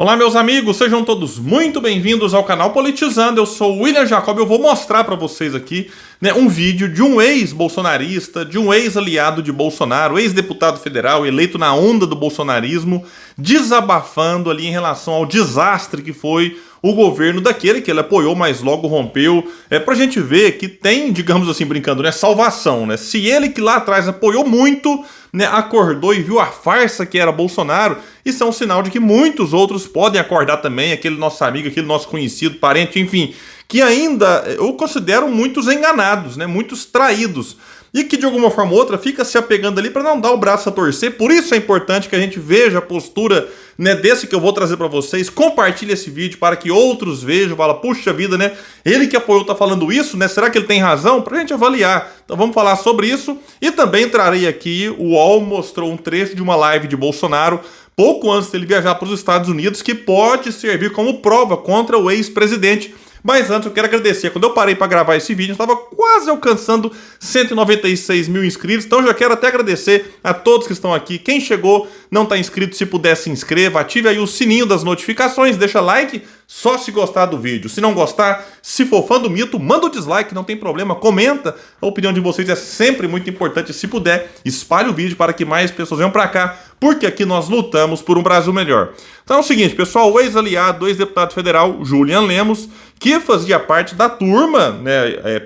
Olá, meus amigos, sejam todos muito bem-vindos ao canal Politizando. Eu sou o William Jacob. Eu vou mostrar para vocês aqui, um vídeo de um ex-bolsonarista, de um ex-aliado de Bolsonaro, ex-deputado federal, eleito na onda do bolsonarismo, desabafando ali em relação ao desastre que foi o governo daquele que ele apoiou, mas logo rompeu. Pra gente ver que tem, digamos assim, brincando, salvação, Se ele que lá atrás apoiou muito, acordou e viu a farsa que era Bolsonaro, isso é um sinal de que muitos outros podem acordar também, aquele nosso amigo, aquele nosso conhecido, parente, enfim, que ainda eu considero muitos enganados, muitos traídos, e que de alguma forma ou outra fica se apegando ali para não dar o braço a torcer. Por isso é importante que a gente veja a postura desse que eu vou trazer para vocês. Compartilhe esse vídeo para que outros vejam, fala, puxa vida, ele que apoiou tá falando isso, será que ele tem razão? Pra gente avaliar. Então vamos falar sobre isso, e também trarei aqui, o UOL mostrou um trecho de uma live de Bolsonaro pouco antes dele viajar para os Estados Unidos, que pode servir como prova contra o ex-presidente. Mas antes eu quero agradecer, quando eu parei para gravar esse vídeo, eu estava quase alcançando 196 mil inscritos, então eu já quero até agradecer a todos que estão aqui. Quem chegou, não está inscrito, se puder se inscreva, ative aí o sininho das notificações, deixa like, só se gostar do vídeo. Se não gostar, se for fã do mito, manda o dislike, não tem problema, comenta, a opinião de vocês é sempre muito importante. Se puder, espalhe o vídeo para que mais pessoas venham para cá, porque aqui nós lutamos por um Brasil melhor. Então é o seguinte, pessoal, o ex-aliado, ex-deputado federal, Julian Lemos, que fazia parte da turma,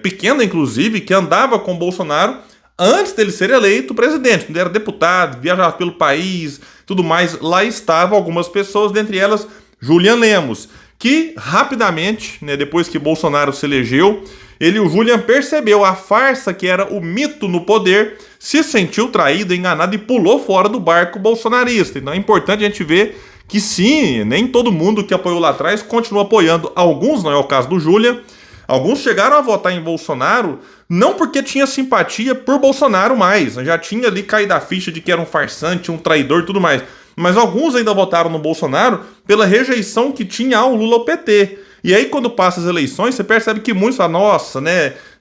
pequena inclusive, que andava com Bolsonaro antes dele ser eleito presidente. Quando ele era deputado, viajava pelo país, tudo mais, lá estavam algumas pessoas, dentre elas Julian Lemos, que rapidamente, depois que Bolsonaro se elegeu, o Julian percebeu a farsa que era o mito no poder, se sentiu traído, enganado e pulou fora do barco bolsonarista. Então é importante a gente ver que sim, nem todo mundo que apoiou lá atrás continua apoiando. Alguns, não é o caso do Julian, alguns chegaram a votar em Bolsonaro não porque tinha simpatia por Bolsonaro mais, já tinha ali caído a ficha de que era um farsante, um traidor e tudo mais. Mas alguns ainda votaram no Bolsonaro pela rejeição que tinha ao Lula ao PT. E aí quando passa as eleições, você percebe que muitos falam, nossa,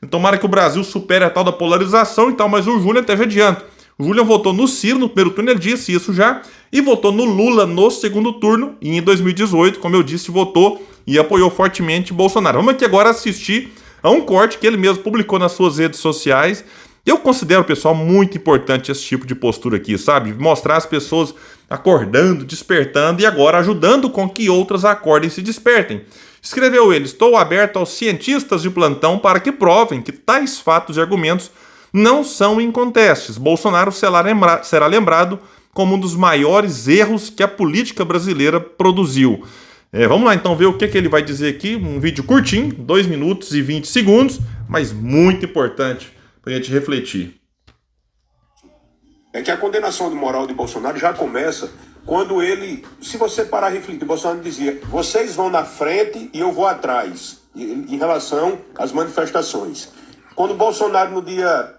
tomara que o Brasil supere a tal da polarização e tal, mas o Julian até já adianta. O Julian votou no Ciro no primeiro turno, ele disse isso já, e votou no Lula no segundo turno, e em 2018, como eu disse, votou e apoiou fortemente Bolsonaro. Vamos aqui agora assistir a um corte que ele mesmo publicou nas suas redes sociais. Eu considero, pessoal, muito importante esse tipo de postura aqui, sabe? Mostrar as pessoas acordando, despertando e agora ajudando com que outras acordem e se despertem. Escreveu ele, estou aberto aos cientistas de plantão para que provem que tais fatos e argumentos não são incontestes. Bolsonaro será lembrado como um dos maiores erros que a política brasileira produziu. Vamos lá então ver o que ele vai dizer aqui. Um vídeo curtinho, 2 minutos e 20 segundos, mas muito importante para a gente refletir. É que a condenação moral de Bolsonaro já começa quando ele, se você parar a refletir, Bolsonaro dizia, vocês vão na frente e eu vou atrás, em relação às manifestações. Quando Bolsonaro, no dia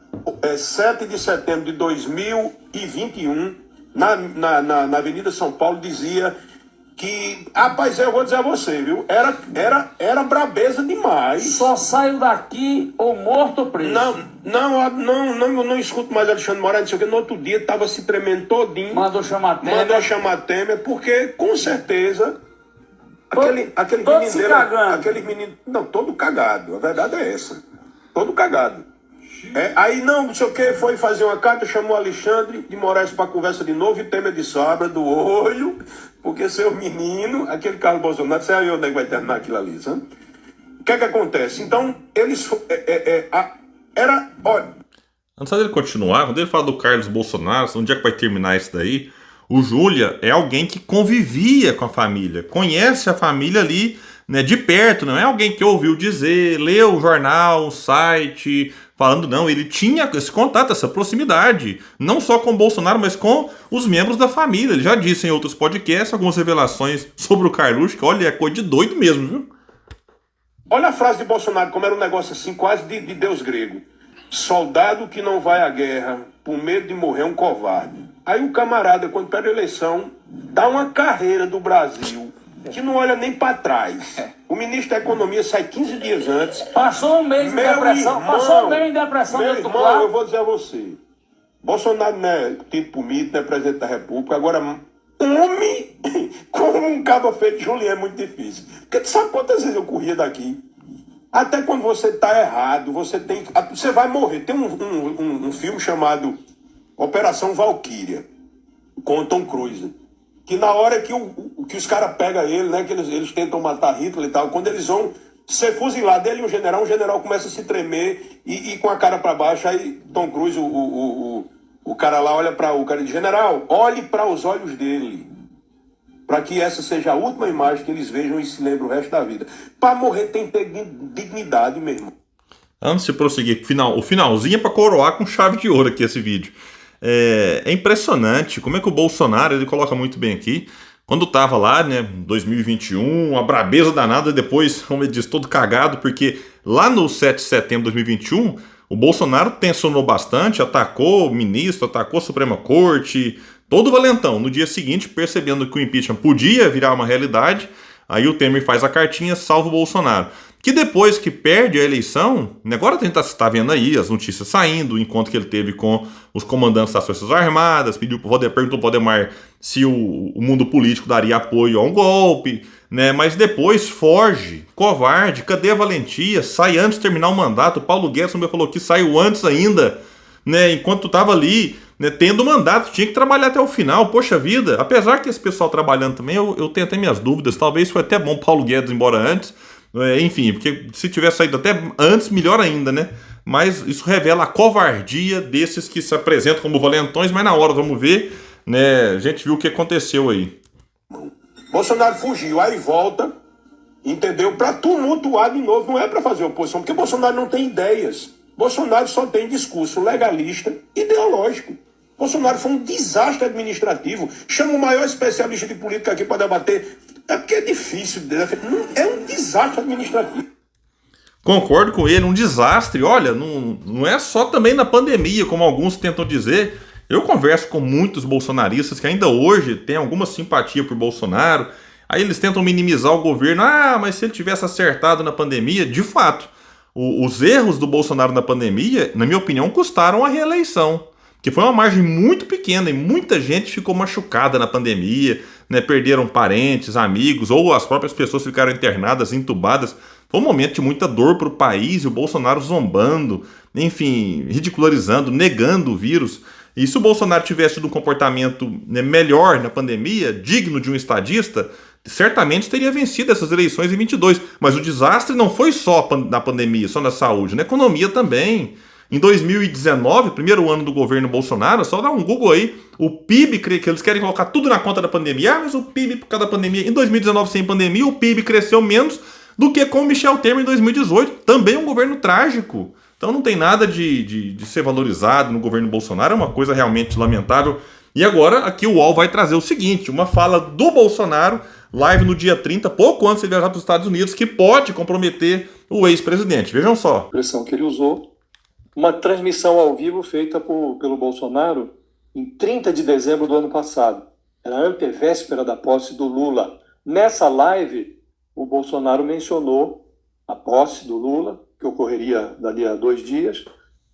7 de setembro de 2021, na Avenida São Paulo, dizia que, rapaz, eu vou dizer a você, viu? Era brabeza demais. Só saio daqui ou morto ou preso. Não escuto mais Alexandre Moraes, não sei o que. No outro dia estava se tremendo todinho. Mandou chamar Temer, porque com certeza aquele todo menino se dele, cagando. aquele menino, não, todo cagado. A verdade é essa. Todo cagado. Aí não sei o que, foi fazer uma carta, chamou Alexandre de Moraes para conversa de novo e Temer de sobra do olho, porque seu menino, aquele Carlos Bolsonaro, você aí onde é que vai terminar aquilo ali, sabe? O que é que acontece? Então, eles... olha... Antes dele continuar, quando ele fala do Carlos Bolsonaro, onde é que vai terminar isso daí? O Julian é alguém que convivia com a família, conhece a família ali, de perto, não é alguém que ouviu dizer, leu o jornal, o site, falando, não, ele tinha esse contato, essa proximidade, não só com o Bolsonaro, mas com os membros da família. Ele já disse em outros podcasts algumas revelações sobre o Carluxo, que olha, é coisa de doido mesmo, viu? Olha a frase de Bolsonaro, como era um negócio assim, quase de deus grego. Soldado que não vai à guerra por medo de morrer é um covarde. Aí o camarada, quando perde a eleição, dá uma carreira do Brasil que não olha nem para trás. O ministro da Economia sai 15 dias antes. Passou um mês em depressão. Passou bem em depressão. Meu irmão, eu vou dizer a você. Bolsonaro não é tido por mito, não é presidente da República. Agora, homem com como um cabo feito de Julián é muito difícil. Porque tu sabe quantas vezes eu corria daqui? Até quando você tá errado, você vai morrer. Tem um filme chamado Operação Valkyria, com o Tom Cruise. Que na hora que os caras pegam ele, né? Que eles tentam matar Hitler e tal, quando eles vão ser fuzilados, ele e o general começa a se tremer e com a cara para baixo, aí Tom Cruise, o cara lá olha para o cara e diz, general, olhe para os olhos dele, para que essa seja a última imagem que eles vejam e se lembrem o resto da vida. Para morrer tem que ter dignidade, meu irmão. Antes de prosseguir, o finalzinho é para coroar com chave de ouro aqui esse vídeo. É impressionante como é que o Bolsonaro, ele coloca muito bem aqui, quando tava lá, né, 2021, a brabeza danada, depois, como ele diz, todo cagado, porque lá no 7 de setembro de 2021, o Bolsonaro tensionou bastante, atacou o ministro, atacou a Suprema Corte, todo valentão. No dia seguinte, percebendo que o impeachment podia virar uma realidade, aí o Temer faz a cartinha, salva o Bolsonaro. Que depois que perde a eleição, agora a gente está vendo aí as notícias saindo, o encontro que ele teve com os comandantes das Forças Armadas, perguntou para o Valdemar se o mundo político daria apoio a um golpe, né? Mas depois foge, covarde, cadê a valentia? Sai antes de terminar o mandato. O Paulo Guedes me falou que saiu antes ainda, né? Enquanto estava ali, né, tendo mandato, tinha que trabalhar até o final. Poxa vida, apesar que esse pessoal trabalhando também, eu tenho até minhas dúvidas, talvez foi até bom o Paulo Guedes ir embora antes. Enfim, porque se tivesse saído até antes, melhor ainda, né? Mas isso revela a covardia desses que se apresentam como valentões, mas na hora, vamos ver, né? A gente viu o que aconteceu aí. Bolsonaro fugiu, aí volta, entendeu? Para tumultuar de novo, não é para fazer oposição, porque Bolsonaro não tem ideias. Bolsonaro só tem discurso legalista, ideológico. Bolsonaro foi um desastre administrativo. Chama o maior especialista de política aqui para debater. É porque é difícil. É um desastre administrativo. Concordo com ele, um desastre. Olha, não é só também na pandemia, como alguns tentam dizer. Eu converso com muitos bolsonaristas que ainda hoje têm alguma simpatia por Bolsonaro. Aí eles tentam minimizar o governo. Ah, mas se ele tivesse acertado na pandemia, de fato, os erros do Bolsonaro na pandemia, na minha opinião, custaram a reeleição. Que foi uma margem muito pequena e muita gente ficou machucada na pandemia, né? Perderam parentes, amigos, ou as próprias pessoas ficaram internadas, entubadas. Foi um momento de muita dor para o país e o Bolsonaro zombando, enfim, ridicularizando, negando o vírus. E se o Bolsonaro tivesse tido um comportamento, né, melhor na pandemia, digno de um estadista, certamente teria vencido essas eleições em 22. Mas o desastre não foi só na pandemia, só na saúde, na economia também. Em 2019, primeiro ano do governo Bolsonaro, só dá um Google aí, o PIB, que eles querem colocar tudo na conta da pandemia. Ah, mas o PIB por causa da pandemia. Em 2019, sem pandemia, o PIB cresceu menos do que com o Michel Temer em 2018. Também um governo trágico. Então não tem nada de ser valorizado no governo Bolsonaro, é uma coisa realmente lamentável. E agora, aqui o UOL vai trazer o seguinte, uma fala do Bolsonaro, live no dia 30, pouco antes de viajar para os Estados Unidos, que pode comprometer o ex-presidente. Vejam só. A expressão que ele usou. Uma transmissão ao vivo feita pelo Bolsonaro em 30 de dezembro do ano passado. Era a antevéspera da posse do Lula. Nessa live, o Bolsonaro mencionou a posse do Lula, que ocorreria dali a 2 dias,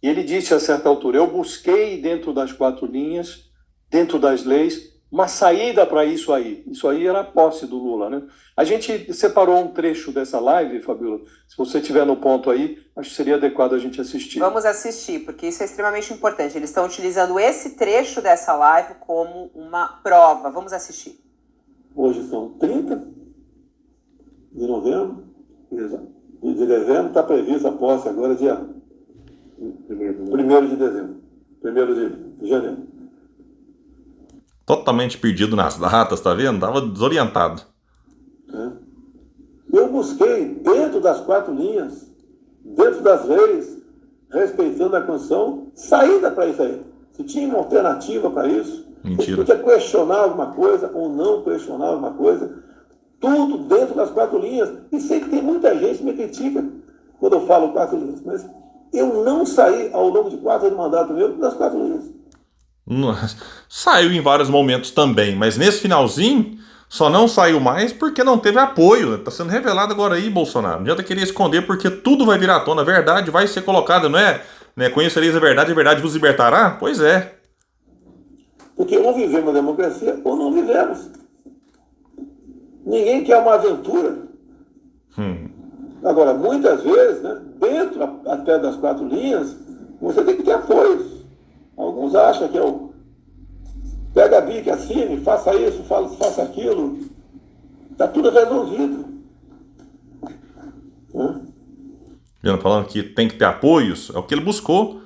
e ele disse a certa altura, eu busquei dentro das 4 linhas, dentro das leis, uma saída para isso aí. Isso aí era a posse do Lula, né? A gente separou um trecho dessa live, Fabíola. Se você estiver no ponto aí, acho que seria adequado a gente assistir. Vamos assistir, porque isso é extremamente importante. Eles estão utilizando esse trecho dessa live como uma prova. Vamos assistir. Hoje são 30 de novembro. De dezembro está prevista a posse agora dia 1º de dezembro. 1º de janeiro. Totalmente perdido nas datas, tá vendo? Tava desorientado. Eu busquei, dentro das 4 linhas, dentro das leis, respeitando a Constituição, saída para isso aí. Se tinha uma alternativa para isso, Mentira. se podia questionar alguma coisa ou não questionar alguma coisa, tudo dentro das 4 linhas. E sei que tem muita gente que me critica quando eu falo 4 linhas, mas eu não saí ao longo de 4 anos de mandato meu das 4 linhas. Saiu em vários momentos também, mas nesse finalzinho só não saiu mais porque não teve apoio. Está sendo revelado agora aí, Bolsonaro. Não adianta querer esconder porque tudo vai virar à tona. A verdade vai ser colocada, não é? Conhecereis a verdade vos libertará? Pois é. Porque ou vivemos a democracia ou não vivemos. Ninguém quer uma aventura. Agora, muitas vezes, né, dentro até das 4 linhas, você tem que ter apoios. Alguns acham que pega a BIC, assine, faça isso, faça aquilo. Está tudo resolvido. Falando que tem que ter apoios, é o que ele buscou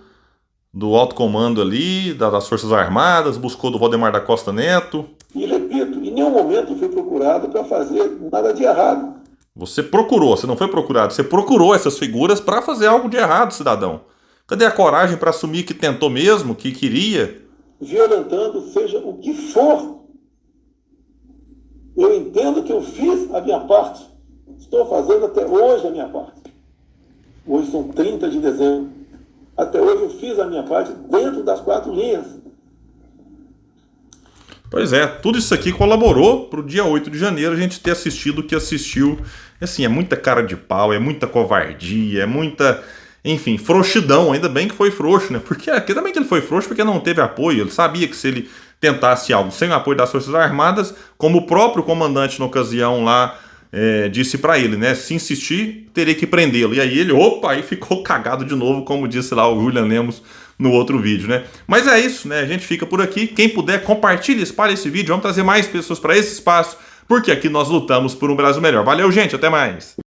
do alto comando ali, das Forças Armadas, buscou do Valdemar da Costa Neto. E repito, em nenhum momento fui procurado para fazer nada de errado. Você procurou, você não foi procurado, você procurou essas figuras para fazer algo de errado, cidadão. Cadê a coragem para assumir que tentou mesmo, que queria? Violentando, seja o que for. Eu entendo que eu fiz a minha parte. Estou fazendo até hoje a minha parte. Hoje são 30 de dezembro. Até hoje eu fiz a minha parte dentro das 4 linhas. Pois é, tudo isso aqui colaborou para o dia 8 de janeiro a gente ter assistido o que assistiu. Assim, é muita cara de pau, é muita covardia, é muita, enfim, frouxidão. Ainda bem que foi frouxo, né? Porque aqui também que ele foi frouxo porque não teve apoio. Ele sabia que se ele tentasse algo sem o apoio das Forças Armadas, como o próprio comandante na ocasião lá disse para ele, né? Se insistir, teria que prendê-lo. E aí ele, aí ficou cagado de novo, como disse lá o William Lemos no outro vídeo, né? Mas é isso, né? A gente fica por aqui. Quem puder, compartilhe, espalhe esse vídeo. Vamos trazer mais pessoas para esse espaço, porque aqui nós lutamos por um Brasil melhor. Valeu, gente. Até mais.